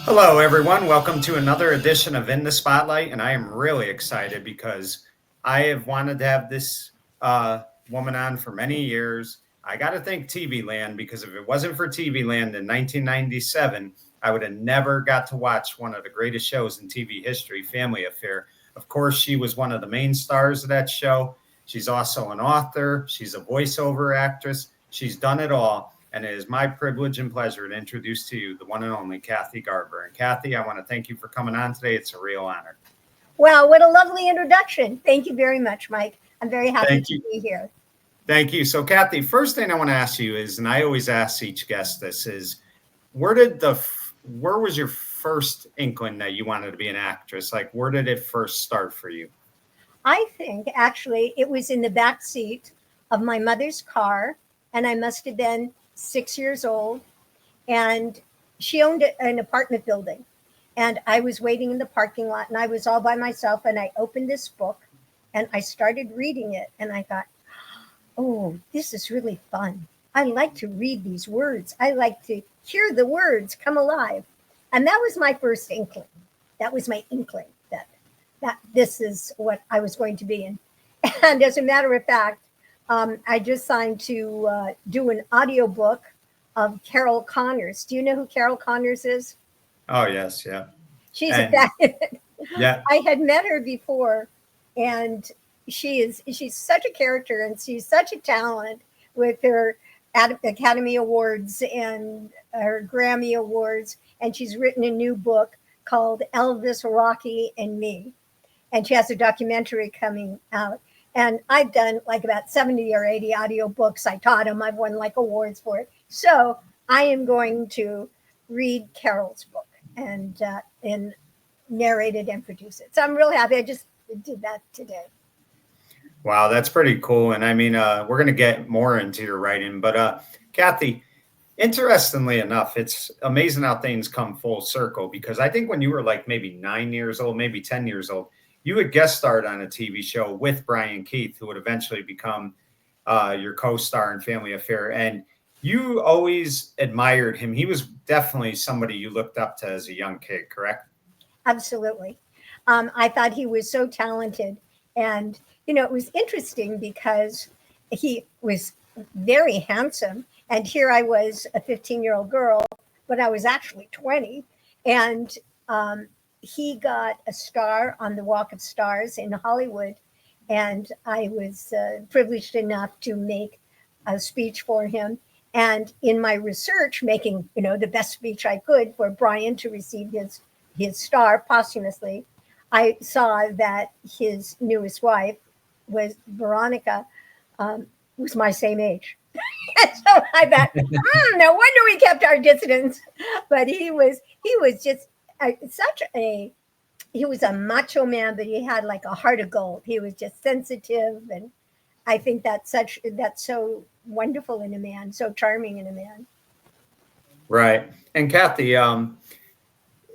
Hello, everyone. Welcome to another edition of In the Spotlight. And I am really excited because I have wanted to have this woman on for many years. I got to thank TV Land because if it wasn't for TV Land in 1997, I would have never got to watch one of the greatest shows in TV history, Family Affair. Of course, she was one of the main stars of that show. She's also an author, she's a voiceover actress. She's done it all. And it is my privilege and pleasure to introduce to you the one and only Kathy Garver. And Kathy, I want to thank you for coming on today. It's a real honor. Wow, what a lovely introduction. Thank you very much, Mike. I'm very happy to be here. Thank you. So, Kathy, first thing I want to ask you is, and I always ask each guest this, is where was your first inkling that you wanted to be an actress? Like, where did it first start for you? I think actually it was in the back seat of my mother's car, and I must have been 6 years old. And she owned an apartment building. And I was waiting in the parking lot, and I was all by myself. And I opened this book and I started reading it. And I thought, oh, this is really fun. I like to read these words. I like to hear the words come alive. And that was my first inkling. That was my inkling that this is what I was going to be in. And as a matter of fact, I just signed to do an audiobook of Carol Connors. Do you know who Carol Connors is? Oh, yes. Yeah. She's yeah. I had met her before, and she's such a character, and she's such a talent with her Academy Awards and her Grammy Awards. And she's written a new book called Elvis, Rocky, and Me. And she has a documentary coming out. And I've done like about 70 or 80 audiobooks. I taught them. I've won like awards for it. So I am going to read Carol's book and narrate it and produce it. So I'm real happy. I just did that today. Wow, that's pretty cool. And I mean, we're going to get more into your writing. But Kathy, interestingly enough, it's amazing how things come full circle, because I think when you were like maybe 9 years old, maybe 10 years old, you would guest starred on a TV show with Brian Keith, who would eventually become your co-star in Family Affair. And you always admired him. He was definitely somebody you looked up to as a young kid, correct? Absolutely. I thought he was so talented. And, it was interesting because he was very handsome. And here I was a 15-year-old girl, but I was actually 20. And he got a star on the Walk of Stars in Hollywood. And I was privileged enough to make a speech for him. And in my research, making, the best speech I could for Brian to receive his star posthumously, I saw that his newest wife was Veronica, was my same age. And so I thought, no wonder we kept our distance. But he was just he was a macho man, but he had like a heart of gold. He was just sensitive, and I think that's so wonderful in a man, so charming in a man. Right. And Kathy,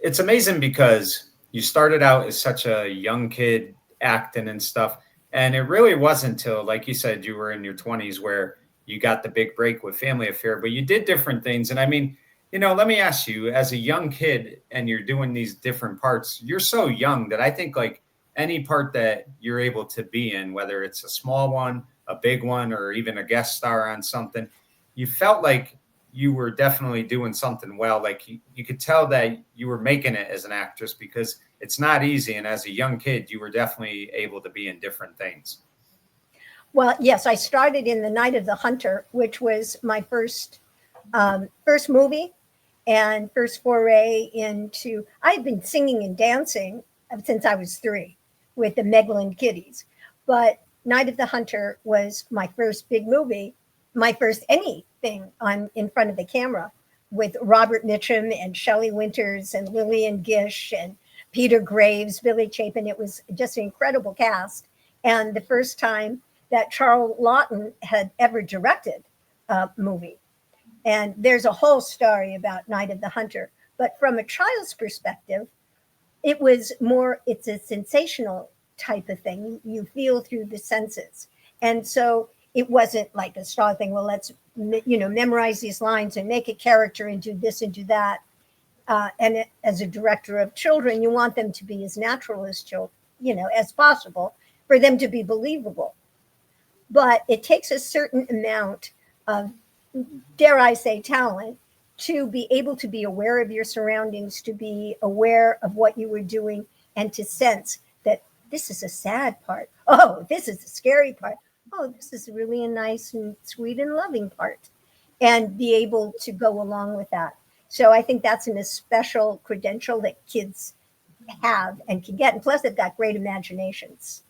it's amazing because you started out as such a young kid acting and stuff. And it really wasn't until, like you said, you were in your 20s where you got the big break with Family Affair, but you did different things. And I mean, let me ask you, as a young kid and you're doing these different parts, you're so young that I think like any part that you're able to be in, whether it's a small one, a big one, or even a guest star on something, you felt like you were definitely doing something well. Like you could tell that you were making it as an actress, because it's not easy. And as a young kid, you were definitely able to be in different things. Well, yes, I started in The Night of the Hunter, which was my first movie and first foray into. I've been singing and dancing since I was 3 with the Megland Kiddies, but Night of the Hunter was my first big movie, my first anything on in front of the camera, with Robert Mitchum and Shelley Winters and Lillian Gish and Peter Graves, Billy Chapin. It was just an incredible cast. And the first time that Charles Lawton had ever directed a movie. And there's a whole story about Night of the Hunter. But from a child's perspective, it's a sensational type of thing. You feel through the senses. And so it wasn't like a star thing. Well, let's, memorize these lines and make a character and do this and do that. And as a director of children, you want them to be as natural as children, as possible, for them to be believable. But it takes a certain amount of, dare I say, talent to be able to be aware of your surroundings, to be aware of what you were doing, and to sense that this is a sad part. Oh, this is a scary part. Oh, this is really a nice and sweet and loving part. And be able to go along with that. So I think that's an especial credential that kids have and can get. And plus, they've got great imaginations.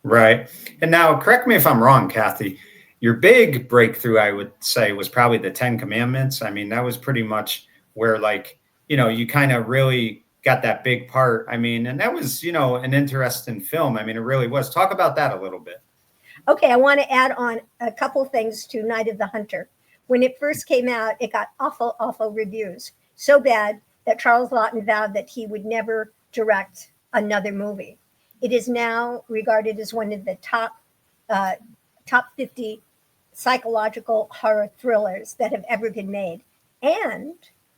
Right. And now, correct me if I'm wrong, Kathy. Your big breakthrough, I would say, was probably the Ten Commandments. I mean, that was pretty much where, like, you kind of really got that big part. I mean, and that was, an interesting film. I mean, it really was. Talk about that a little bit. Okay, I want to add on a couple things to Night of the Hunter. When it first came out, it got awful, awful reviews. So bad that Charles Laughton vowed that he would never direct another movie. It is now regarded as one of the top 50 psychological horror thrillers that have ever been made. And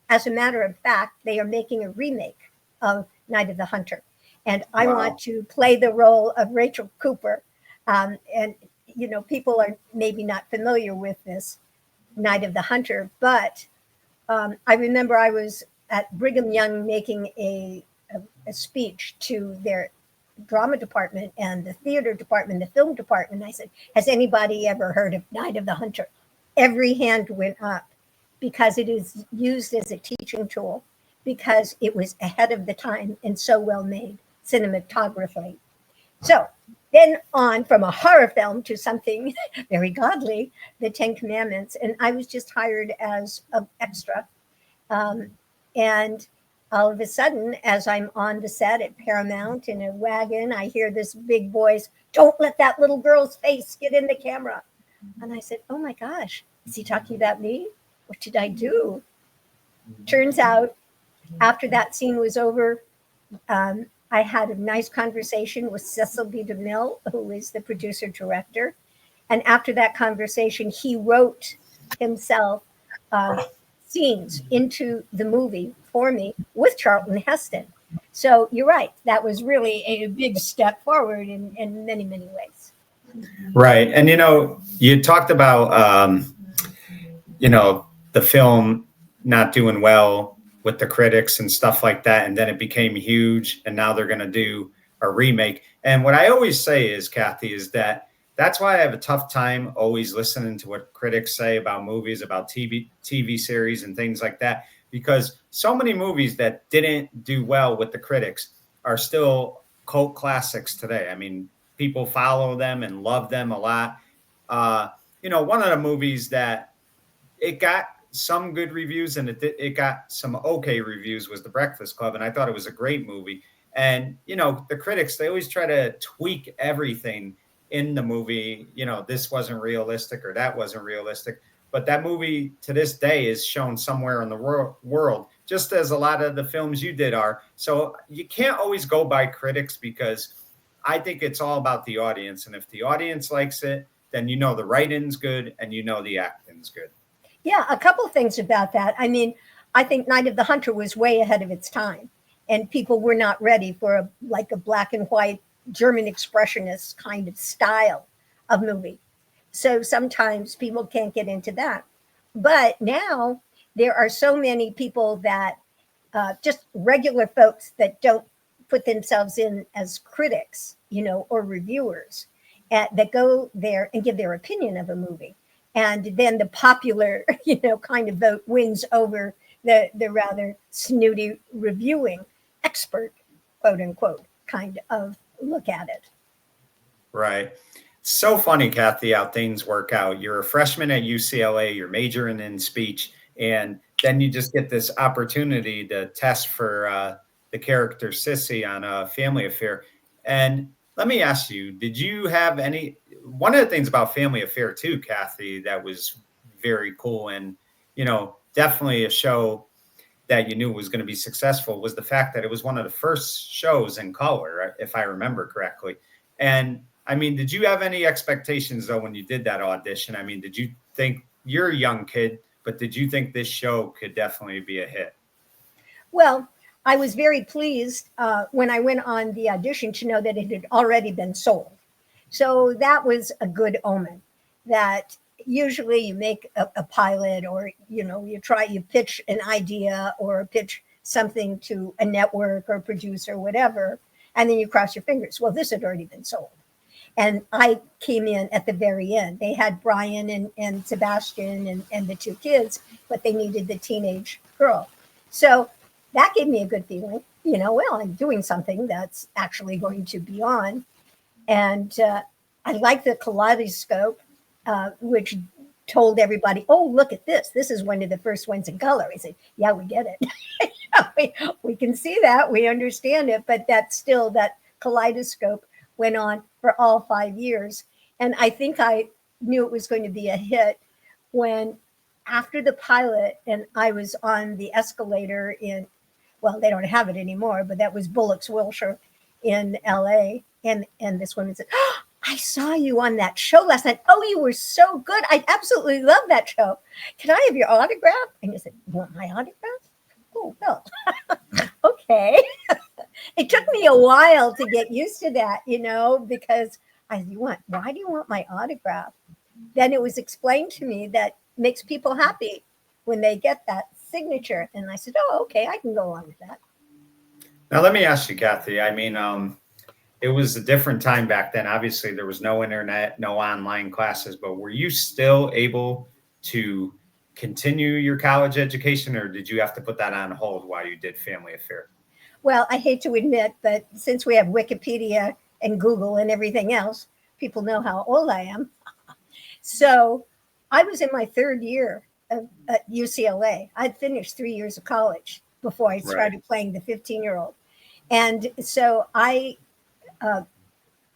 as a matter of fact, they are making a remake of Night of the Hunter. And I want to play the role of Rachel Cooper. And, people are maybe not familiar with this Night of the Hunter, but I remember I was at Brigham Young making a speech to their drama department and the theater department, the film department. I said, has anybody ever heard of Night of the Hunter? Every hand went up because it is used as a teaching tool, because it was ahead of the time and so well made cinematographically. So then on from a horror film to something very godly, the Ten Commandments. And I was just hired as an extra. And all of a sudden, as I'm on the set at Paramount in a wagon, I hear this big voice, don't let that little girl's face get in the camera. And I said, oh my gosh, is he talking about me? What did I do? Turns out, after that scene was over, I had a nice conversation with Cecil B. DeMille, who is the producer director. And after that conversation, he wrote himself scenes into the movie for me with Charlton Heston. So you're right. That was really a big step forward in many, many ways. Right. And, you talked about, the film not doing well with the critics and stuff like that. And then it became huge. And now they're going to do a remake. And what I always say is, Kathy, is that's why I have a tough time always listening to what critics say about movies, about TV series and things like that, because so many movies that didn't do well with the critics are still cult classics today. I mean, people follow them and love them a lot. One of the movies that it got some good reviews and it got some okay reviews was The Breakfast Club. And I thought it was a great movie. And, the critics, they always try to tweak everything in the movie. This wasn't realistic or that wasn't realistic. But that movie to this day is shown somewhere in the world, just as a lot of the films you did are. So you can't always go by critics, because I think it's all about the audience. And if the audience likes it, then the writing's good and the acting's good. Yeah, a couple of things about that. I mean, I think Night of the Hunter was way ahead of its time, and people were not ready for a black and white German expressionist kind of style of movie. So sometimes people can't get into that. But now there are so many people that just regular folks that don't put themselves in as critics, or reviewers, that go there and give their opinion of a movie. And then the popular, kind of vote wins over the rather snooty reviewing expert, quote unquote, kind of look at it. Right. So funny, Kathy, how things work out. You're a freshman at UCLA, you're majoring in speech, and then you just get this opportunity to test for the character Cissy on A Family Affair. And let me ask you, did you have one of the things about Family Affair too, Kathy, that was very cool and, definitely a show that you knew was going to be successful, was the fact that it was one of the first shows in color, if I remember correctly. And I mean, did you have any expectations though when you did that audition? I mean, did you think, you're a young kid, but did you think this show could definitely be a hit? Well, I was very pleased when I went on the audition to know that it had already been sold. So that was a good omen. That usually you make a pilot, or you pitch an idea or pitch something to a network or producer, whatever, and then you cross your fingers. Well, this had already been sold. And I came in at the very end. They had Brian and Sebastian and the two kids, but they needed the teenage girl. So that gave me a good feeling. Well, I'm doing something that's actually going to be on. And I like the kaleidoscope, which told everybody, oh, look at this. This is one of the first ones in color. I said, yeah, we get it. we can see that. We understand it. But that's still that kaleidoscope went on for all 5 years. And I think I knew it was going to be a hit when, after the pilot, and I was on the escalator in, well, they don't have it anymore, but that was Bullock's Wilshire in LA. And this woman said, oh, I saw you on that show last night. Oh, you were so good. I absolutely love that show. Can I have your autograph? And you said, you want my autograph? Oh, no. Okay. It took me a while to get used to that, because why do you want my autograph? Then it was explained to me that makes people happy when they get that signature. And I said, oh, okay, I can go along with that. Now, let me ask you, Kathy. I mean, it was a different time back then. Obviously, there was no internet, no online classes, but were you still able to continue your college education, or did you have to put that on hold while you did Family Affair? Well, I hate to admit, but since we have Wikipedia and Google and everything else, people know how old I am. So I was in my third year at UCLA. I'd finished 3 years of college before I started playing the 15-year-old. And so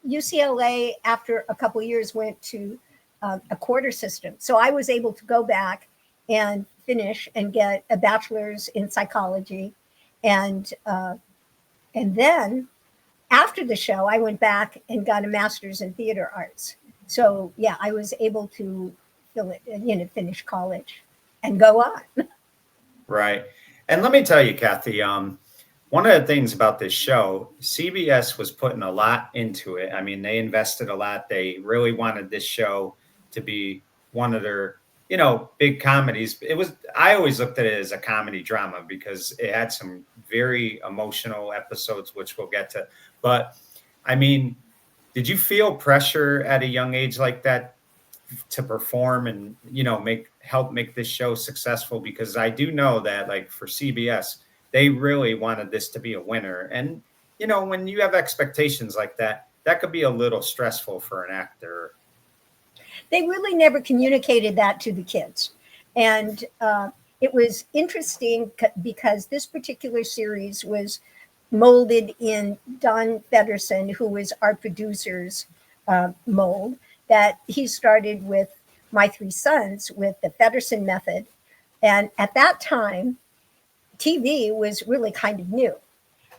UCLA, after a couple of years, went to a quarter system. So I was able to go back and finish and get a bachelor's in psychology. And then after the show, I went back and got a master's in theater arts. So yeah, I was able to finish college and go on. Right. And let me tell you, Kathy, one of the things about this show, CBS was putting a lot into it. I mean, they invested a lot. They really wanted this show to be one of their, big comedies. I always looked at it as a comedy drama because it had some very emotional episodes, which we'll get to. But I mean, did you feel pressure at a young age like that to perform and, help make this show successful? Because I do know that, like, for CBS, they really wanted this to be a winner. And, when you have expectations like that, that could be a little stressful for an actor. They really never communicated that to the kids. And it was interesting because this particular series was molded in Don Feddersen, who was our producer's mold, that he started with My Three Sons with the Feddersen method. And at that time, TV was really kind of new.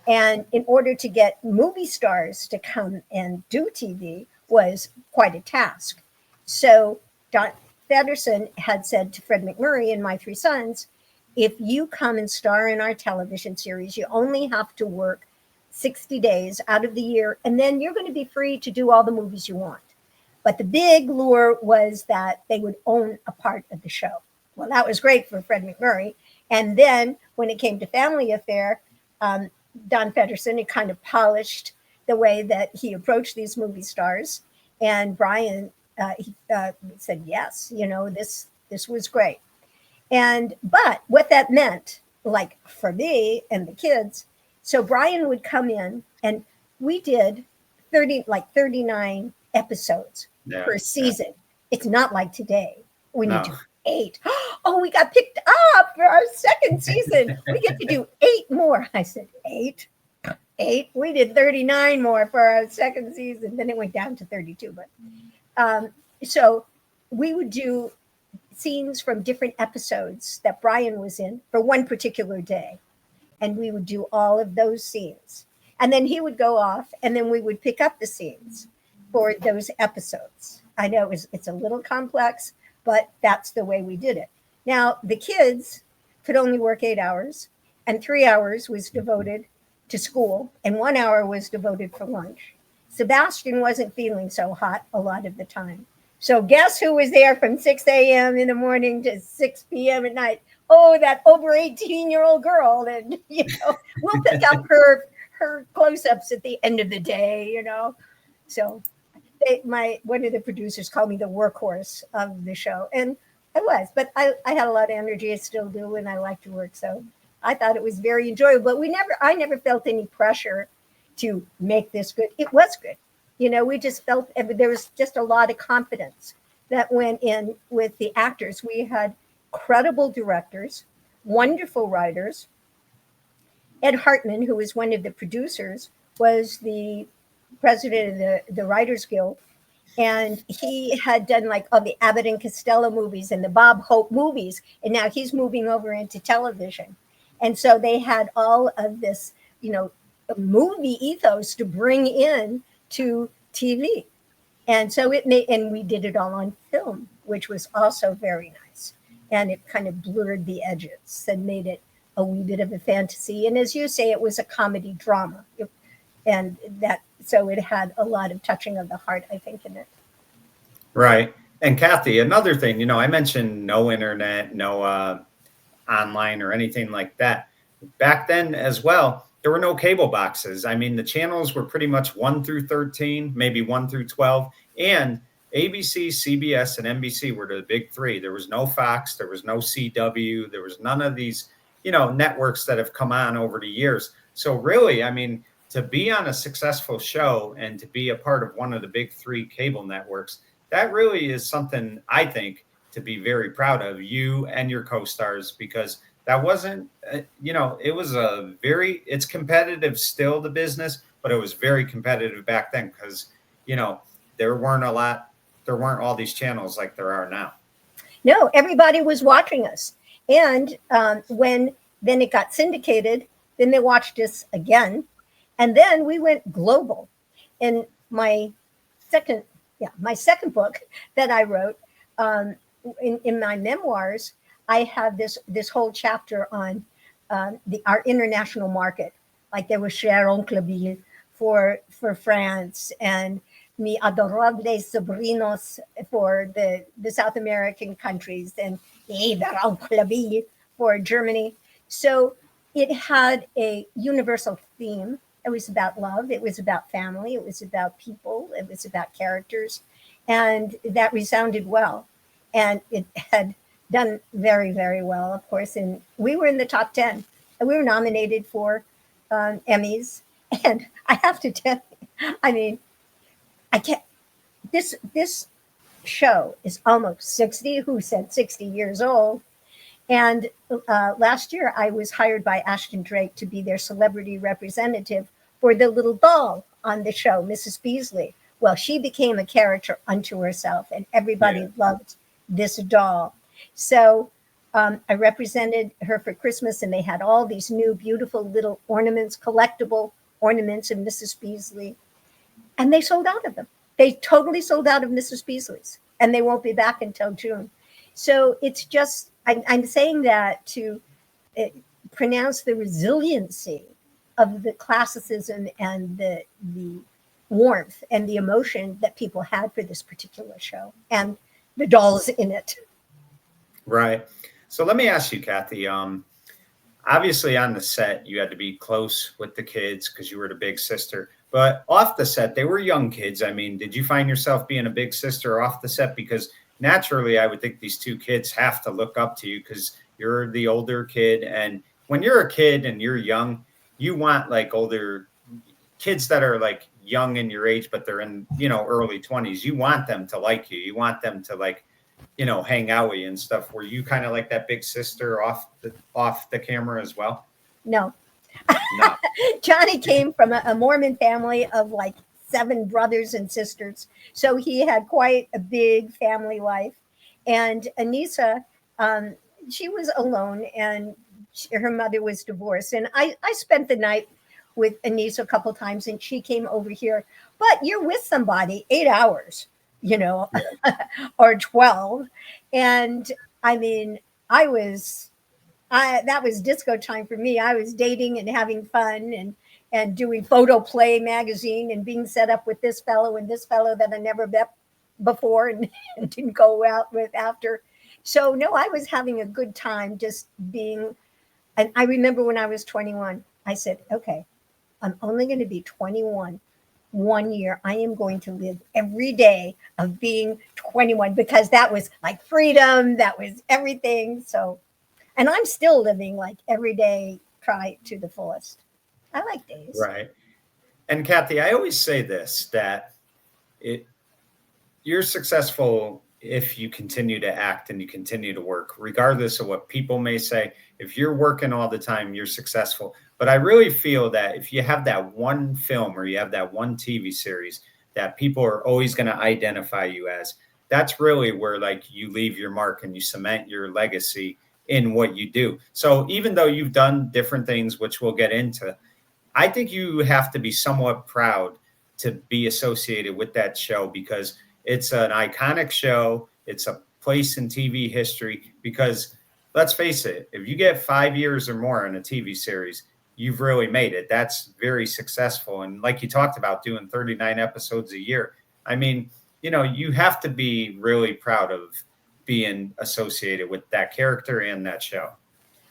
And in order to get movie stars to come and do TV was quite a task. So Don Feddersen had said to Fred McMurray in My Three Sons, if you come and star in our television series, you only have to work 60 days out of the year, and then you're going to be free to do all the movies you want. But the big lure was that they would own a part of the show. Well, that was great for Fred McMurray. And then when it came to Family Affair, Don Feddersen had kind of polished the way that he approached these movie stars. And Brian said, yes, this was great. But what that meant, like for me and the kids, so Brian would come in and we did 39 episodes per season. Yeah. It's not like today when you do 8. Oh, we got picked up for our second season. We get to do 8 more. I said, 8? 8? We did 39 more for our second season. Then it went down to 32. But so we would do scenes from different episodes that Brian was in for one particular day. And we would do all of those scenes. And then he would go off and then we would pick up the scenes for those episodes. I know it's a little complex, but that's the way we did it. Now, the kids could only work 8 hours and 3 hours was devoted to school, and 1 hour was devoted for lunch. Sebastian wasn't feeling so hot a lot of the time. So guess who was there from 6 a.m. in the morning to 6 p.m. at night? Oh, that over 18-year-old girl. And, we'll pick up her close-ups at the end of the day. So one of the producers called me the workhorse of the show. And I was, but I had a lot of energy. I still do, and I like to work. So I thought it was very enjoyable. But I never felt any pressure to make this good. It was good. We just felt there was just a lot of confidence that went in with the actors. We had credible directors, wonderful writers. Ed Hartman, who was one of the producers, was the president of the Writers Guild. And he had done like all the Abbott and Costello movies and the Bob Hope movies. And now he's moving over into television. And so they had all of this, movie ethos to bring in to TV. And so and we did it all on film, which was also very nice. And it kind of blurred the edges and made it a wee bit of a fantasy. And as you say, it was a comedy drama. So it had a lot of touching of the heart, I think, in it. Right. And Kathy, another thing, I mentioned no internet, no online or anything like that. Back then as well, there were no cable boxes. I mean, the channels were pretty much 1 through 13, maybe 1 through 12. And ABC, CBS, and NBC were the big three. There was no Fox. There was no CW. There was none of these, networks that have come on over the years. So really, I mean, to be on a successful show and to be a part of one of the big three cable networks, that really is something I think to be very proud of, you and your co-stars, because that wasn't, it was it's competitive still, the business, but it was very competitive back then because, there weren't all these channels like there are now. No, everybody was watching us. And then it got syndicated, then they watched us again. And then we went global. And my second book that I wrote, in my memoirs, I have this whole chapter on our international market. Like there was Cher Oncle for France, and Mi Adorables Sobrinos for the South American countries, and Eider Oncle for Germany. So it had a universal theme. It was about love. It was about family. It was about people. It was about characters. And that resounded well. And it had done very, very well, of course. And we were in the top 10. And we were nominated for Emmys. And I have to tell you, I mean, I can't, this show is almost 60. Who said 60 years old? And last year, I was hired by Ashton Drake to be their celebrity representative for the little doll on the show, Mrs. Beasley. Well, she became a character unto herself, and everybody loved this doll. So I represented her for Christmas, and they had all these new beautiful little ornaments, collectible ornaments of Mrs. Beasley. And they sold out of them. They totally sold out of Mrs. Beasley's, and they won't be back until June. So it's just, I'm saying that to pronounce the resiliency of the classicism and the warmth and the emotion that people had for this particular show and the dolls in it. Right. So let me ask you, Kathy, obviously on the set, you had to be close with the kids because you were the big sister, but off the set, they were young kids. I mean, did you find yourself being a big sister off the set? Because naturally, I would think these two kids have to look up to you because you're the older kid. And when you're a kid and you're young, you want like older kids that are like young in your age, but they're in, early 20s. You want them to like you. You want them to like, hang out with you and stuff. Were you kind of like that big sister off the camera as well? No. Johnny came from a Mormon family of like 7 brothers and sisters. So he had quite a big family life. And Anissa, she was alone, and her mother was divorced. And I spent the night with Anissa a couple times, and she came over here. But you're with somebody 8 hours, or 12. And I mean, I was that was disco time for me. I was dating and having fun and doing photo play magazine and being set up with this fellow and this fellow that I never met before and didn't go out with after. So no, I was having a good time just being. And I remember when I was 21, I said, okay, I'm only going to be 21 1 year. I am going to live every day of being 21 because that was like freedom. That was everything. So, and I'm still living like every day, try to the fullest. I like days. Right. And Kathy, I always say this, that it you're successful if you continue to act and you continue to work, regardless of what people may say. If you're working all the time, you're successful. But I really feel that if you have that one film or you have that one TV series that people are always going to identify you as, that's really where like you leave your mark and you cement your legacy in what you do. So even though you've done different things, which we'll get into, I think you have to be somewhat proud to be associated with that show because it's an iconic show. It's a place in TV history because let's face it, if you get 5 years or more in a TV series, you've really made it. That's very successful. And like you talked about doing 39 episodes a year, I mean, you have to be really proud of being associated with that character and that show.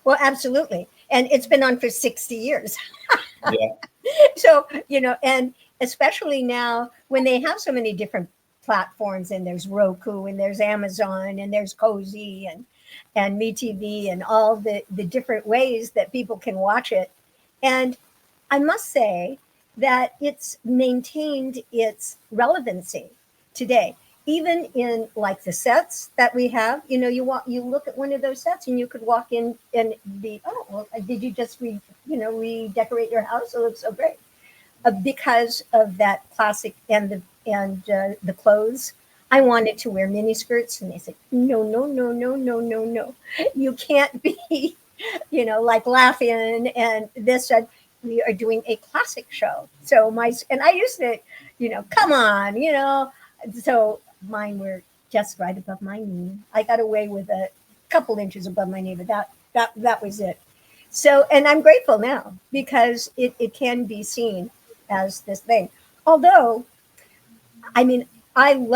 Well, absolutely. And it's been on for 60 years. Yeah. So, and especially now when they have so many different platforms and there's Roku and there's Amazon and there's Cozy and MeTV and all the different ways that people can watch it. And I must say that it's maintained its relevancy today. Even in like the sets that we have, you look at one of those sets and you could walk in and be, oh, well, did you just redecorate your house? It looks so great. Because of that classic and the clothes. I wanted to wear mini skirts, and they said, no, no, no, no, no, no, no. You can't be, like laughing and this. We are doing a classic show. So and I used to, come on, So mine were just right above my knee. I got away with a couple inches above my knee, but that was it. So, and I'm grateful now because it can be seen as this thing. Although, I mean, I'm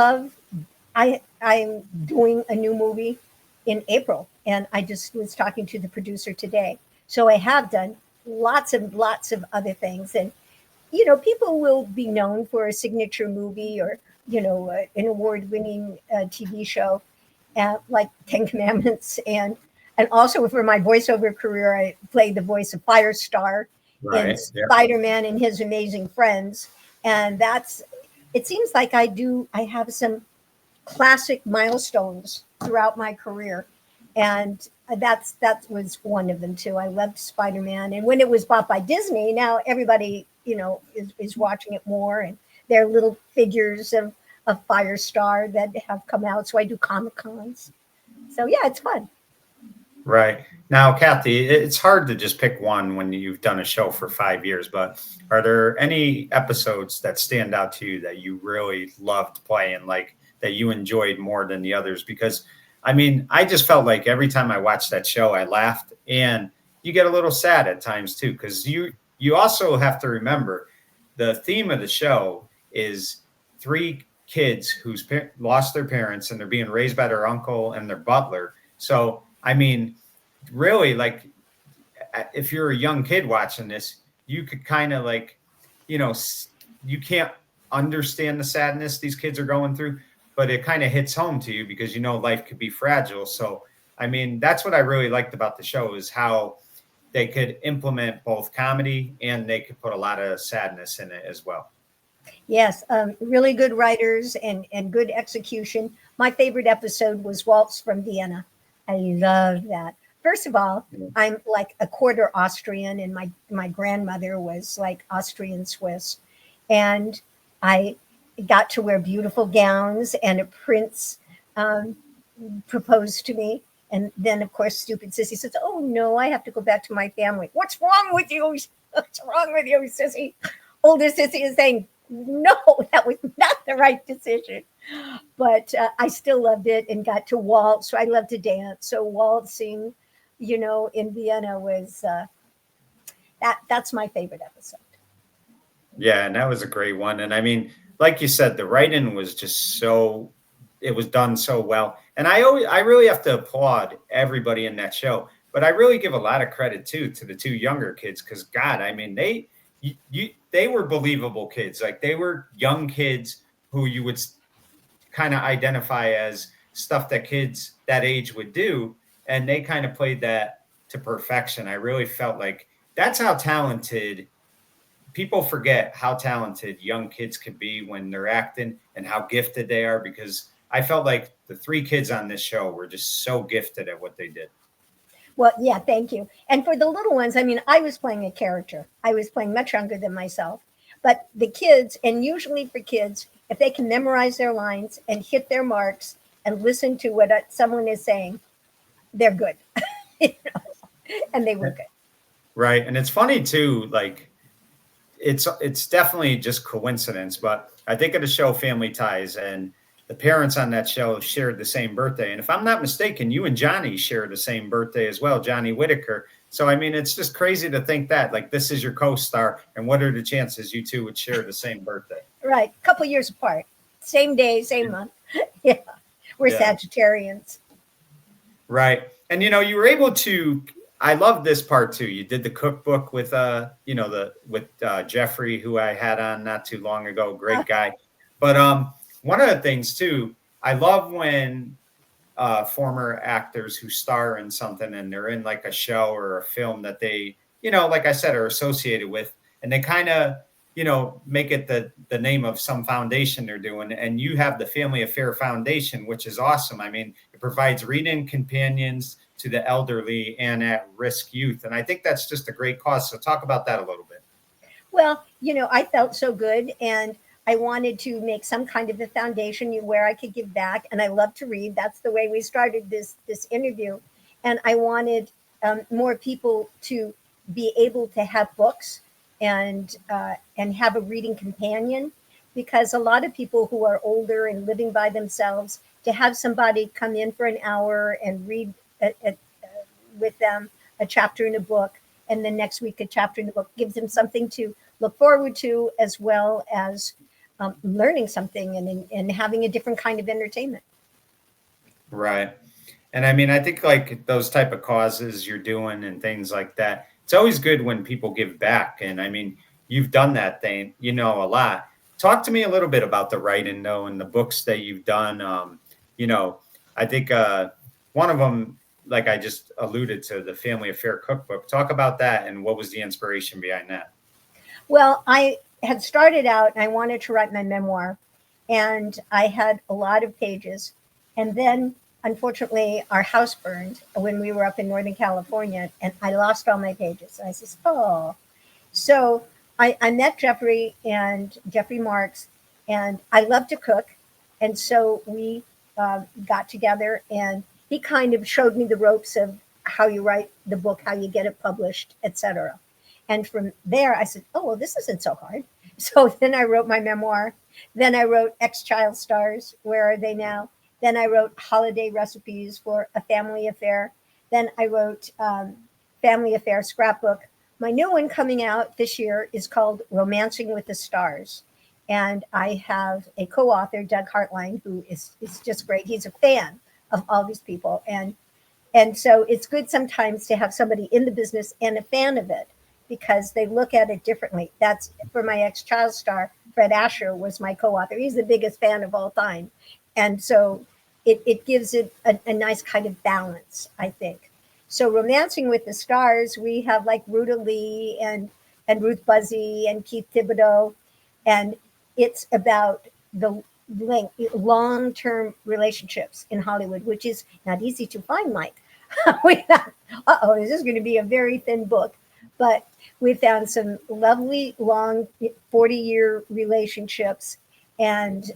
doing a new movie in April, and I just was talking to the producer today. So I have done lots of other things, and people will be known for a signature movie or an award-winning TV show, like Ten Commandments, and also for my voiceover career, I played the voice of Firestar in Spider-Man and His Amazing Friends, and it seems like I have some classic milestones throughout my career, and that was one of them too. I loved Spider-Man, and when it was bought by Disney, now everybody is watching it more, and there are little figures of Firestar that have come out. So I do Comic Cons. So yeah, it's fun. Right. Now, Kathy, it's hard to just pick one when you've done a show for 5 years, but are there any episodes that stand out to you that you really loved playing, like that you enjoyed more than the others? Because, I mean, I just felt like every time I watched that show, I laughed, and you get a little sad at times too, because you also have to remember the theme of the show is 3 kids who's lost their parents and they're being raised by their uncle and their butler. So, I mean, really, like, if you're a young kid watching this, you could kind of like, you can't understand the sadness these kids are going through, but it kind of hits home to you because, life could be fragile. So, I mean, that's what I really liked about the show is how they could implement both comedy and they could put a lot of sadness in it as well. Yes, really good writers and good execution. My favorite episode was Waltz from Vienna. I love that. First of all, I'm like a quarter Austrian, and my grandmother was like Austrian Swiss. And I got to wear beautiful gowns, and a prince proposed to me. And then, of course, stupid Cissy says, oh, no, I have to go back to my family. What's wrong with you? What's wrong with you, Cissy? Older Cissy is saying, no, that was not the right decision. But I still loved it and got to waltz. So I love to dance. So waltzing, in Vienna was that's my favorite episode. Yeah, and that was a great one. And I mean, like you said, the writing was just so it was done so well. And I really have to applaud everybody in that show. But I really give a lot of credit too to the two younger kids because God, I mean, they were believable kids. Like they were young kids who you would kind of identify as stuff that kids that age would do. And they kind of played that to perfection. I really felt like that's how talented people forget how talented young kids can be when they're acting and how gifted they are because I felt like the three kids on this show were just so gifted at what they did. Well, yeah, thank you. And for the little ones, I mean, I was playing a character. I was playing much younger than myself. But the kids, and usually for kids, if they can memorize their lines and hit their marks and listen to what someone is saying, they're good. And they were good. Right. And it's funny too, like it's definitely just coincidence, but I think of the show Family Ties and the parents on that show shared the same birthday. And if I'm not mistaken, you and Johnny share the same birthday as well, Johnny Whitaker. So, I mean, it's just crazy to think that like this is your co-star and what are the chances you two would share the same birthday? Right. A couple years apart, same day, same month. Yeah. We're Sagittarians. Right. And, you were able to, I love this part too. You did the cookbook with, Jeffrey, who I had on not too long ago. Great guy. But one of the things too, I love when former actors who star in something and they're in like a show or a film that they, like I said, are associated with, and they kind of, make it the name of some foundation they're doing. And you have the Family Affair Foundation, which is awesome. I mean, it provides reading companions to the elderly and at-risk youth. And I think that's just a great cause. So talk about that a little bit. Well, I felt so good and I wanted to make some kind of a foundation where I could give back. And I love to read. That's the way we started this interview. And I wanted more people to be able to have books and have a reading companion, because a lot of people who are older and living by themselves, to have somebody come in for an hour and read with them a chapter in a book, and then next week a chapter in the book gives them something to look forward to, as well as learning something and having a different kind of entertainment. Right. And I mean, I think like those type of causes you're doing and things like that, it's always good when people give back. And I mean, you've done that thing, a lot. Talk to me a little bit about the writing though, and the books that you've done. I think one of them, like I just alluded to, the Family Affair Cookbook. Talk about that and what was the inspiration behind that? Well, I had started out and I wanted to write my memoir, and I had a lot of pages. And then, unfortunately, our house burned when we were up in Northern California, and I lost all my pages. And I said, oh. So I met Jeffrey Marks, and I love to cook. And so we got together, and he kind of showed me the ropes of how you write the book, how you get it published, etc. And from there, I said, oh, well, this isn't so hard. So then I wrote my memoir. Then I wrote Ex-Child Stars, Where Are They Now? Then I wrote Holiday Recipes for a Family Affair. Then I wrote Family Affair Scrapbook. My new one coming out this year is called Romancing with the Stars. And I have a co-author, Doug Hartline, who is just great. He's a fan of all these people. And so it's good sometimes to have somebody in the business and a fan of it, because they look at it differently. That's for my Ex-Child Star. Fred Asher was my co-author. He's the biggest fan of all time. And so it gives it a nice kind of balance, I think. So Romancing with the Stars, we have like Ruta Lee and Ruth Buzzy and Keith Thibodeau. And it's about the long-term relationships in Hollywood, which is not easy to find, Mike. This is going to be a very thin book. But we found some lovely, long 40-year relationships. And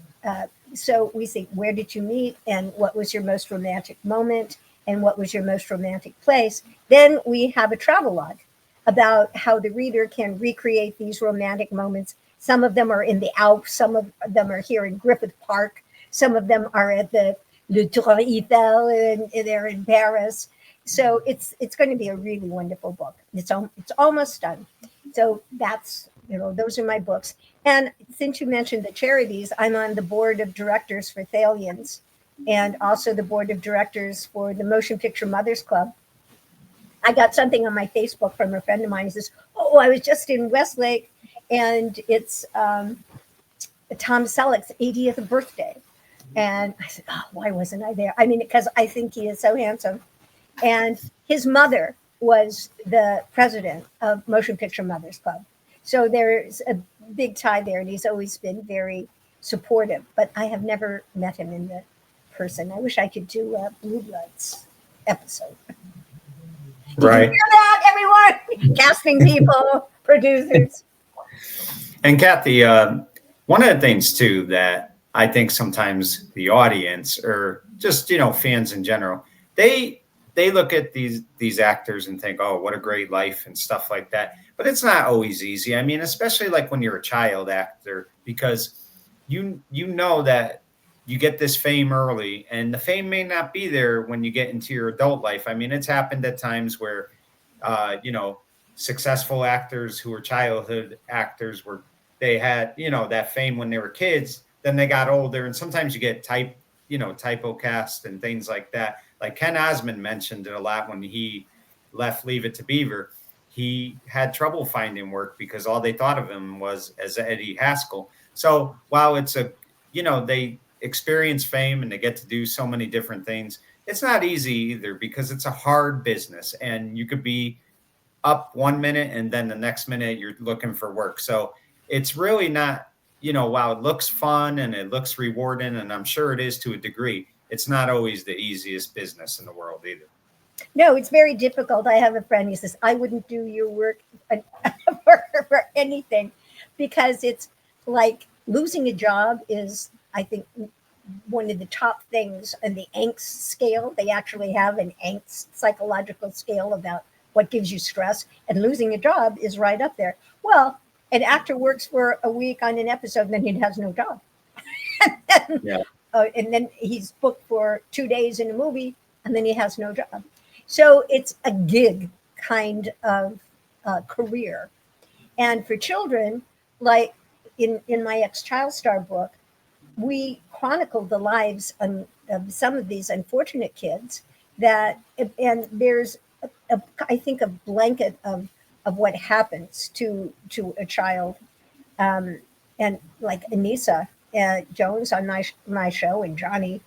so we say, where did you meet? And what was your most romantic moment? And what was your most romantic place? Then we have a travelogue about how the reader can recreate these romantic moments. Some of them are in the Alps. Some of them are here in Griffith Park. Some of them are at the Le Tour Eiffel, and they're in Paris. So it's going to be a really wonderful book. It's almost done. So that's, those are my books. And since you mentioned the charities, I'm on the board of directors for Thalians, and also the board of directors for the Motion Picture Mothers Club. I got something on my Facebook from a friend of mine. He says, "Oh, I was just in Westlake, and it's Tom Selleck's 80th birthday." And I said, "Oh, why wasn't I there?" I mean, because I think he is so handsome. And his mother was the president of Motion Picture Mothers Club. So there's a big tie there, and he's always been very supportive. But I have never met him in the person. I wish I could do a Blue Bloods episode. Did you hear that, everyone? Casting people, producers. And Kathy, one of the things too that I think sometimes the audience, or just fans in general, they look at these actors and think, oh, what a great life and stuff like that. But it's not always easy. I mean, especially like when you're a child actor, because you know that you get this fame early, and the fame may not be there when you get into your adult life. I mean, it's happened at times where, successful actors who were childhood actors they had, that fame when they were kids, then they got older. And sometimes you get typo cast and things like that. Like Ken Osmond mentioned it a lot when he left Leave It to Beaver. He had trouble finding work because all they thought of him was as Eddie Haskell. So while it's they experience fame and they get to do so many different things, it's not easy either, because it's a hard business, and you could be up 1 minute and then the next minute you're looking for work. So it's really not, while it looks fun and it looks rewarding, and I'm sure it is to a degree, it's not always the easiest business in the world either. No, it's very difficult. I have a friend, he says, I wouldn't do your work for anything, because it's like losing a job is, I think, one of the top things on the angst scale. They actually have an angst psychological scale about what gives you stress, and losing a job is right up there. Well, an actor works for a week on an episode, and then he has no job. Yeah. And then he's booked for 2 days in a movie, and then he has no job. So it's a gig kind of career. And for children, like in my ex-child star book, we chronicled the lives of some of these unfortunate kids and there's I think a blanket of what happens to a child. And like Anissa Jones on my show, and Johnny,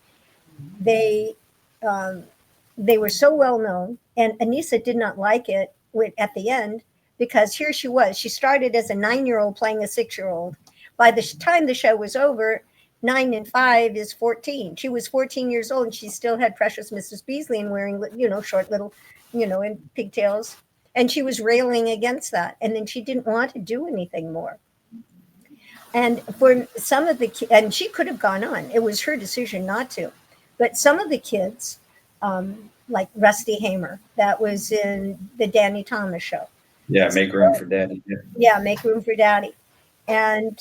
they were so well known, and Anissa did not like it at the end, because here she was. She started as a 9-year-old playing a 6-year-old. By the time the show was over, 9 and 5 is 14. She was 14 years old, and she still had Precious Mrs. Beasley and wearing, short little, and pigtails. And she was railing against that. And then she didn't want to do anything more. And for some of the and she could have gone on. It was her decision not to. But some of the kids, like Rusty Hamer, that was in the Danny Thomas show. Yeah, Make Room for Daddy. Yeah, Make Room for Daddy. And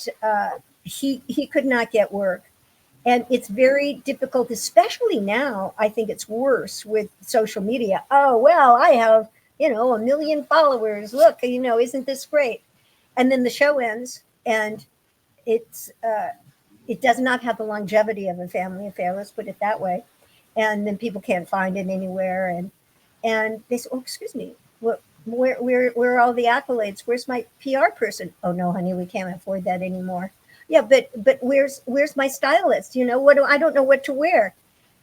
he could not get work. And it's very difficult, especially now. I think it's worse with social media. Oh, well, I have, 1 million followers. Look, isn't this great? And then the show ends, and it does not have the longevity of a family affair. Let's put it that way. And then people can't find it anywhere. And they say, oh, excuse me, where are all the accolades? Where's my PR person? Oh, no, honey, we can't afford that anymore. Yeah, but where's my stylist? I don't know what to wear.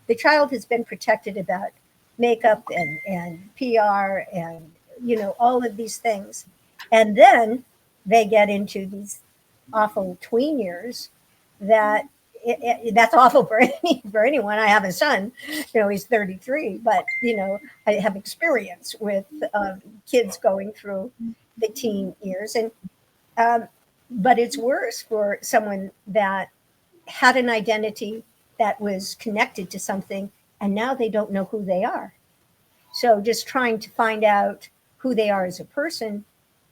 The child has been protected about makeup and PR and, all of these things. And then they get into these awful tween years that's awful for anyone. I have a son, he's 33, but, I have experience with kids going through the teen years. And, but it's worse for someone that had an identity that was connected to something, and now they don't know who they are. So just trying to find out who they are as a person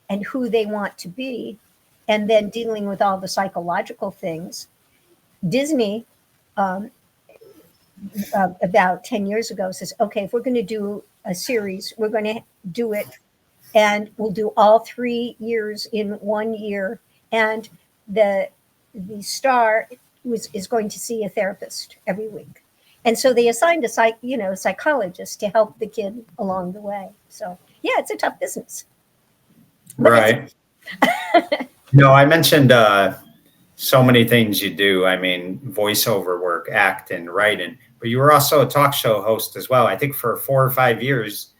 and who they want to be, and then dealing with all the psychological things. Disney about 10 years ago says, okay, if we're going to do a series, we're going to do it and we'll do all 3 years in 1 year. And the star is going to see a therapist every week. And so they assigned a psychologist to help the kid along the way. So yeah, it's a tough business. Right. No, I mentioned so many things you do. I mean, voiceover work, acting, writing, but you were also a talk show host as well. I think for 4 or 5 years,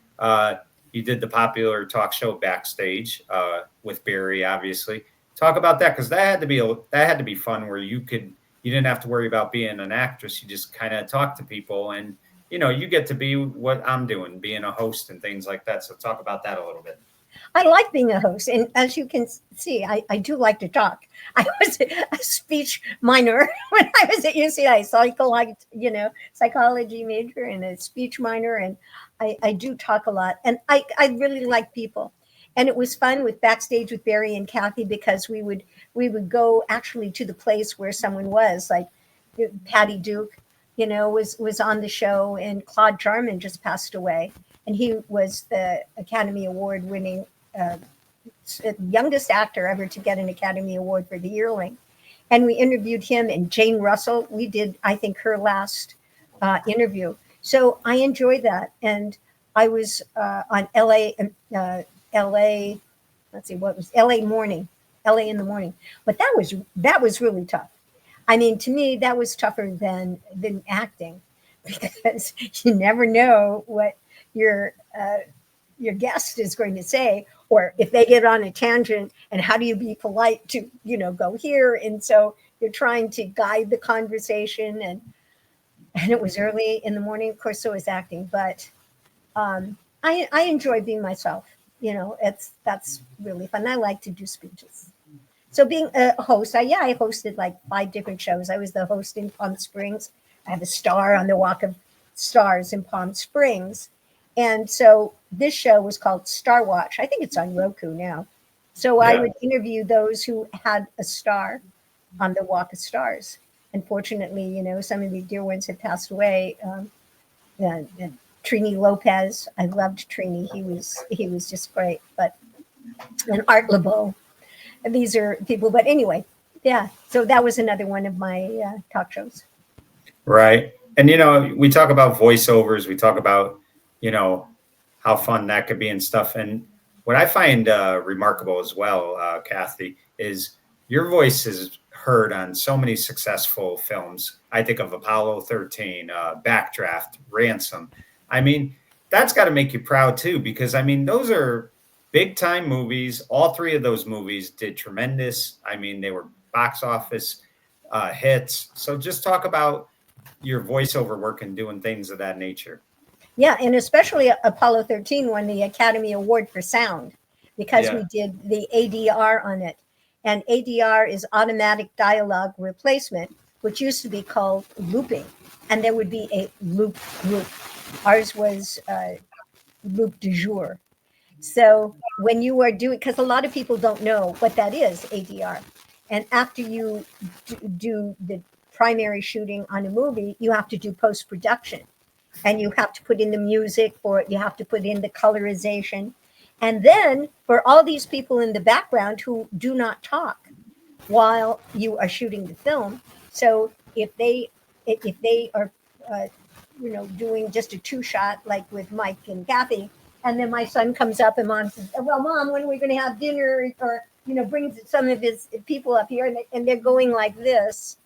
you did the popular talk show Backstage with Barry, obviously. Talk about that, because that had to be fun, where you didn't have to worry about being an actress. You just kind of talk to people, and you get to be what I'm doing, being a host and things like that. So talk about that a little bit. I like being a host. And as you can see, I do like to talk. I was a speech minor when I was at UCI, psychology major and a speech minor. And I do talk a lot. And I really like people. And it was fun with Backstage with Barry and Kathy, because we would go actually to the place where someone was, like Patty Duke, was on the show, and Claude Jarman just passed away. And he was the Academy Award winning youngest actor ever to get an Academy Award for The Yearling. And we interviewed him, and Jane Russell. We did, I think, her last interview. So I enjoyed that. And I was on LA, let's see, what was LA Morning, LA in the Morning. But that was really tough. I mean, to me, that was tougher than acting, because you never know what your guest is going to say, or if they get on a tangent, and how do you be polite to go here. And so you're trying to guide the conversation, and it was early in the morning, of course. So was acting, but I enjoy being myself. That's really fun. I like to do speeches. So being a host, I hosted like 5 different shows. I was the host in Palm Springs. I have a star on the Walk of Stars in Palm Springs. And so this show was called Star Watch. I think it's on Roku now. So I would interview those who had a star on the Walk of Stars. Unfortunately, some of the dear ones have passed away. Trini Lopez, I loved Trini. He was just great. And Art LeBeau. These are people. But anyway, yeah. So that was another one of my talk shows. Right. And, we talk about voiceovers. We talk about how fun that could be and stuff. And what I find remarkable as well, Kathy, is your voice is heard on so many successful films. I think of Apollo 13, Backdraft, Ransom. I mean, that's got to make you proud too, because those are big time movies. All 3 of those movies did tremendous. They were box office hits. So just talk about your voiceover work and doing things of that nature. Yeah, and especially Apollo 13 won the Academy Award for sound, because we did the ADR on it. And ADR is automatic dialogue replacement, which used to be called looping. And there would be a loop. Ours was loop du jour. So when you are doing, because a lot of people don't know what that is, ADR. And after you do the primary shooting on a movie, you have to do post-production. And you have to put in the music for it. You have to put in the colorization. And then for all these people in the background who do not talk while you are shooting the film. So if they are, doing just a 2-shot, like with Mike and Kathy, and then my son comes up and Mom says, well, Mom, when are we going to have dinner? Or, brings some of his people up here, and they're going like this.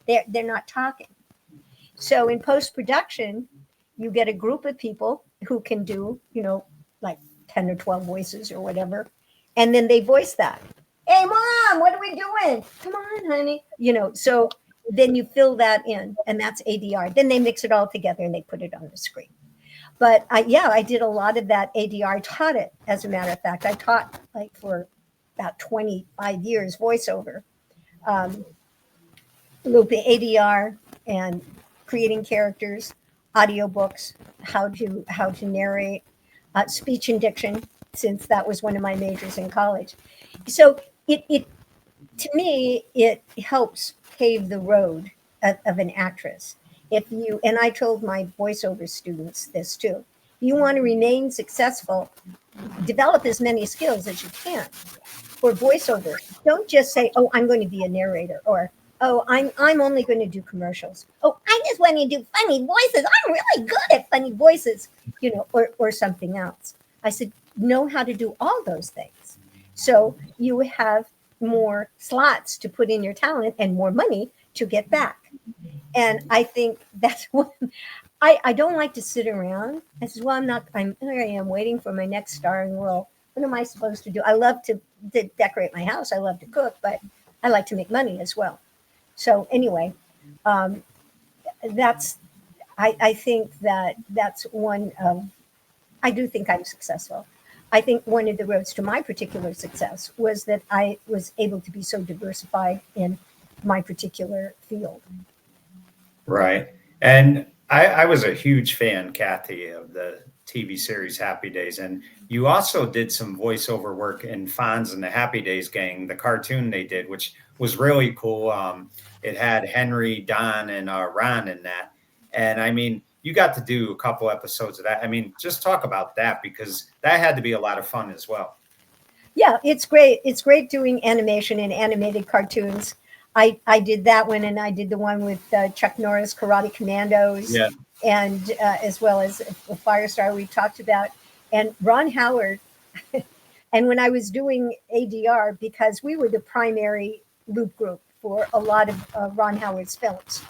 They're not talking. So in post-production, you get a group of people who can do, like 10 or 12 voices or whatever. And then they voice that. Hey, Mom, what are we doing? Come on, honey. So then you fill that in, and that's ADR. Then they mix it all together and they put it on the screen. But I did a lot of that ADR. I taught it, as a matter of fact. I taught like for about 25 years voiceover, looping ADR and creating characters, audiobooks, how to narrate, speech and diction, since that was one of my majors in college. So it to me, it helps pave the road of an actress. and I told my voiceover students this too, you want to remain successful, develop as many skills as you can for voiceover. Don't just say, "Oh, I'm going to be a narrator," or "Oh, I'm only going to do commercials." "Oh, I just want to do funny voices. I'm really good at funny voices," or something else. I said, know how to do all those things, so you have more slots to put in your talent and more money to get back. And I think that's what I don't like to sit around. I said, well, here I am waiting for my next starring role. What am I supposed to do? I love to decorate my house. I love to cook, but I like to make money as well. So anyway, um, that's, I think that's one of, I do think I'm successful. I think one of the roads to my particular success was that I was able to be so diversified in my particular field. Right. And I was a huge fan, Kathy, of the TV series Happy Days. And you also did some voiceover work in Fonz and the Happy Days Gang, the cartoon they did, which was really cool. It had Henry, Don, and Ron in that. And I mean, you got to do a couple episodes of that. I mean, just talk about that because that had to be a lot of fun as well. Yeah, it's great. It's great doing animation and animated cartoons. I did that one, and I did the one with Chuck Norris, Karate Commandos, Yeah. and as well as Firestar we talked about, and Ron Howard. And when I was doing ADR, because we were the primary loop group for a lot of Ron Howard's films,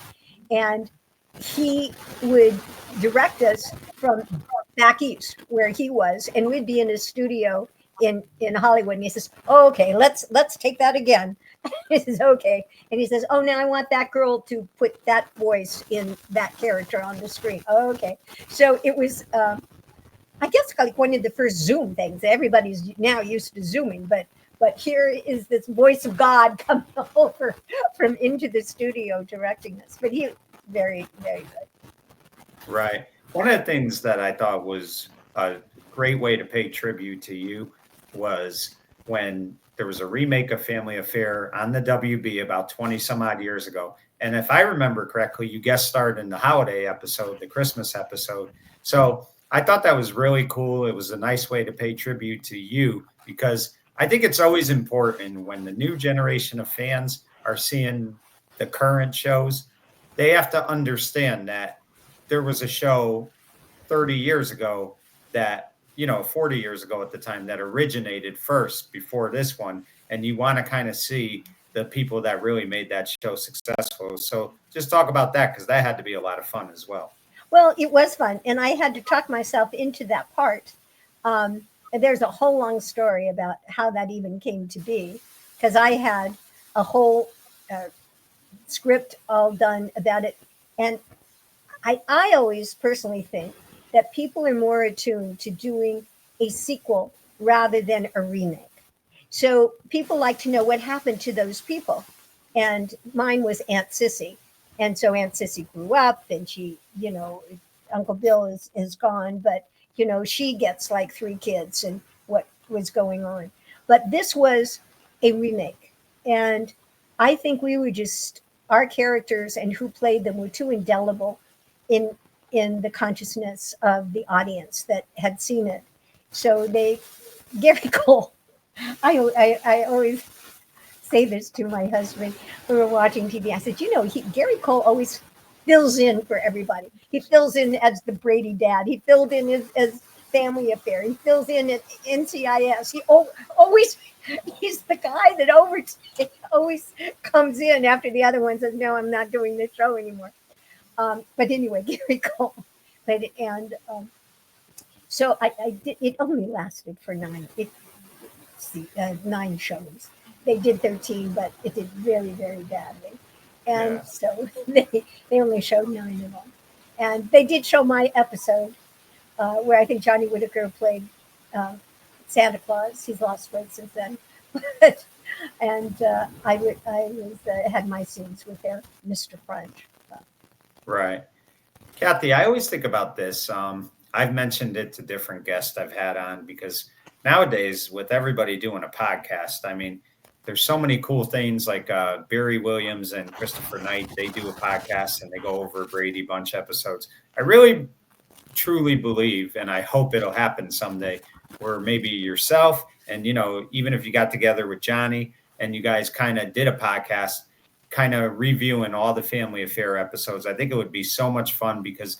and he would direct us from back east where he was, and we'd be in his studio in Hollywood, and he says, oh, "Okay, let's take that again." He says, "Okay," and he says, "Oh, now I want that girl to put that voice in that character on the screen." Okay, so it was, I guess, like one of the first Zoom things. Everybody's now used to Zooming, but here is this voice of God coming over from into the studio directing us. But he very, very good. Right. One of the things that I thought was a great way to pay tribute to you was when there was a remake of Family Affair on the WB about 20 some odd years ago. And if I remember correctly, you guest starred in the holiday episode, the Christmas episode. So I thought that was really cool. It was a nice way to pay tribute to you because I think it's always important when the new generation of fans are seeing the current shows, they have to understand that there was a show 30 years ago that, 40 years ago at the time that originated first before this one. And you want to kind of see the people that really made that show successful. So just talk about that because that had to be a lot of fun as well. Well, it was fun, and I had to talk myself into that part. And there's a whole long story about how that even came to be, because I had a whole script all done about it, and I always personally think that people are more attuned to doing a sequel rather than a remake. So people like to know what happened to those people. And mine was Aunt Cissy. And so Aunt Cissy grew up and she, Uncle Bill is gone, but, she gets like 3 kids and what was going on. But this was a remake. And I think we were just, our characters and who played them were too indelible in the consciousness of the audience that had seen it. So Gary Cole, I always say this to my husband when we're watching TV. I said, Gary Cole always fills in for everybody. He fills in as the Brady dad. He filled in as Family Affair. He fills in at NCIS. He always, he's the guy that always comes in after the other one says, "No, I'm not doing this show anymore." But anyway, Gary Cole played it, and so I did. It only lasted for 9 shows. They did 13, but it did very, very badly, and Yeah. so they only showed 9 of them. And they did show my episode where I think Johnny Whitaker played Santa Claus. He's lost weight since then, and I had my scenes with their Mr. French. Right. Kathy, I always think about this. I've mentioned it to different guests I've had on because nowadays, with everybody doing a podcast, I mean, there's so many cool things like Barry Williams and Christopher Knight. They do a podcast and they go over Brady Bunch episodes. I really truly believe, and I hope it'll happen someday, where maybe yourself and, even if you got together with Johnny and you guys kind of did a podcast, kind of reviewing all the Family Affair episodes. I think it would be so much fun because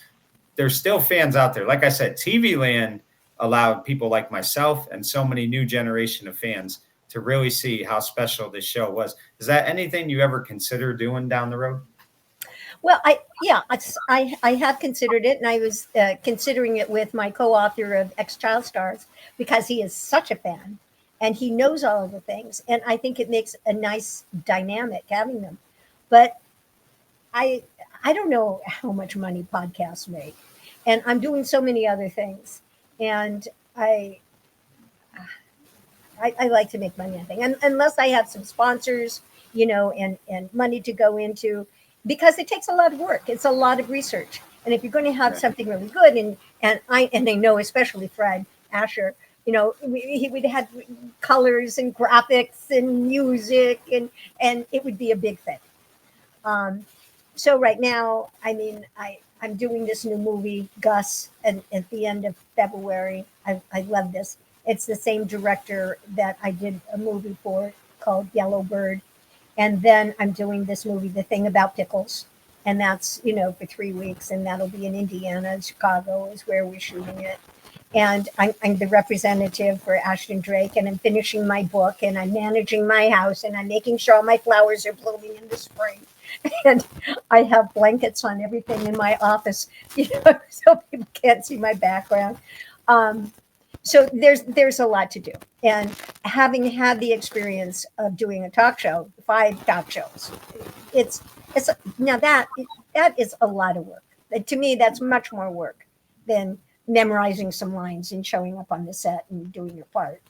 there's still fans out there. Like I said, TV Land allowed people like myself and so many new generation of fans to really see how special this show was. Is that anything you ever consider doing down the road? Well, I have considered it, and I was considering it with my co-author of Ex Child Stars because he is such a fan, and he knows all of the things, and I think it makes a nice dynamic having them. But I don't know how much money podcasts make, and I'm doing so many other things, and I like to make money, I think, and unless I have some sponsors, and money to go into, because it takes a lot of work. It's a lot of research, and if you're going to have something really good, and I know especially Fred Asher, he would have colors and graphics and music, and it would be a big thing. So right now, I mean, I'm doing this new movie, Gus, and at the end of February. I love this. It's the same director that I did a movie for called Yellow Bird. And then I'm doing this movie, The Thing About Pickles. And that's, for 3 weeks. And that'll be in Indiana. Chicago is where we're shooting it. And I'm the representative for Ashton Drake. And I'm finishing my book. And I'm managing my house. And I'm making sure all my flowers are blooming in the spring. And I have blankets on everything in my office, so people can't see my background. So there's a lot to do. And having had the experience of doing a talk show, 5 talk shows, it's now that is a lot of work. To me, that's much more work than memorizing some lines and showing up on the set and doing your part.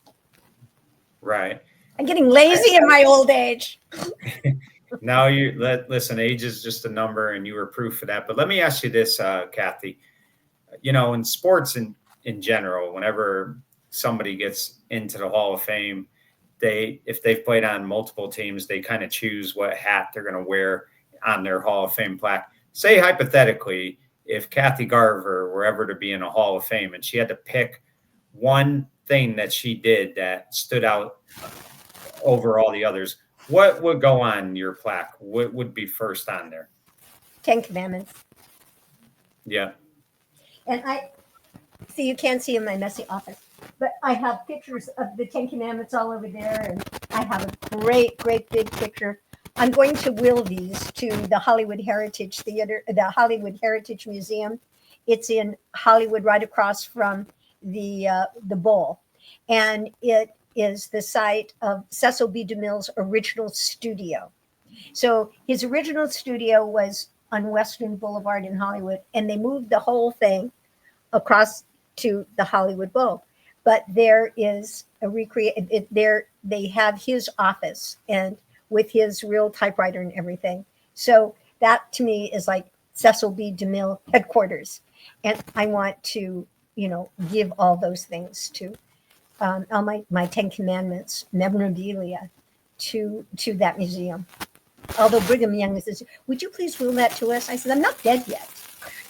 Right. I'm getting lazy in my old age. No, listen, age is just a number, and you were proof of that. But let me ask you this, Kathy. In sports in general, whenever somebody gets into the Hall of Fame, if they've played on multiple teams, they kind of choose what hat they're going to wear on their Hall of Fame plaque. Say hypothetically, if Kathy Garver were ever to be in a Hall of Fame and she had to pick one thing that she did that stood out over all the others, what would go on your plaque? What would be first on there? 10 Commandments. Yeah. And see, you can't see in my messy office, but I have pictures of the 10 Commandments all over there. And I have a great, great big picture. I'm going to will these to the Hollywood Heritage Theater, the Hollywood Heritage Museum. It's in Hollywood, right across from the Bowl. And it is the site of Cecil B. DeMille's original studio. So his original studio was on Western Boulevard in Hollywood, and they moved the whole thing across to the Hollywood Bowl. But there is a they have his office and with his real typewriter and everything. So that to me is like Cecil B. DeMille headquarters. And I want to, give all those things to all my 10 Commandments memorabilia to that museum. Although Brigham Young says, "Would you please will that to us?" I said, "I'm not dead yet.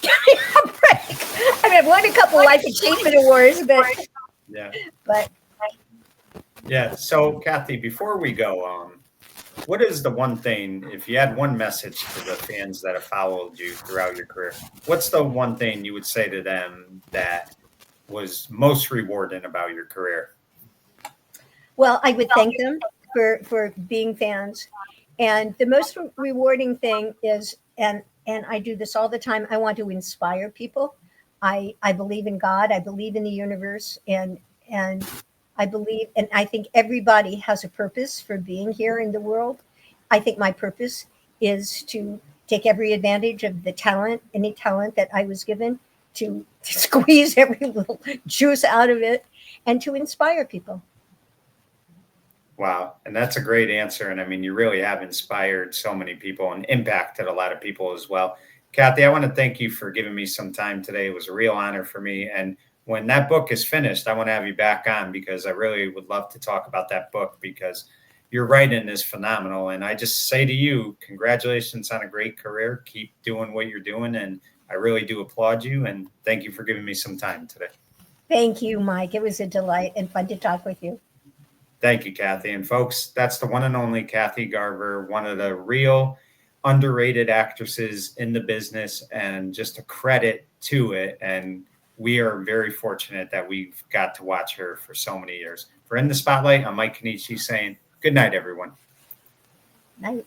Give me a break." I mean, I've won a couple life achievement awards, but yeah. So, Kathy, before we go, what is the one thing, if you had one message to the fans that have followed you throughout your career, what's the one thing you would say to them that was most rewarding about your career? Well, I would thank them for being fans. And the most rewarding thing is, and I do this all the time, I want to inspire people. I believe in God. I believe in the universe. And I believe, and I think everybody has a purpose for being here in the world. I think my purpose is to take every advantage of the talent, any talent that I was given, to squeeze every little juice out of it and to inspire people. Wow. And that's a great answer. And I mean, you really have inspired so many people and impacted a lot of people as well. Kathy, I want to thank you for giving me some time today. It was a real honor for me. And when that book is finished, I want to have you back on because I really would love to talk about that book because your writing is phenomenal. And I just say to you, congratulations on a great career. Keep doing what you're doing. And I really do applaud you. And thank you for giving me some time today. Thank you, Mike. It was a delight and fun to talk with you. Thank you, Kathy. And folks, that's the one and only Kathy Garver, one of the real underrated actresses in the business, and just a credit to it. And we are very fortunate that we've got to watch her for so many years. For In the Spotlight, I'm Mike Kenichi saying good night, everyone. Night.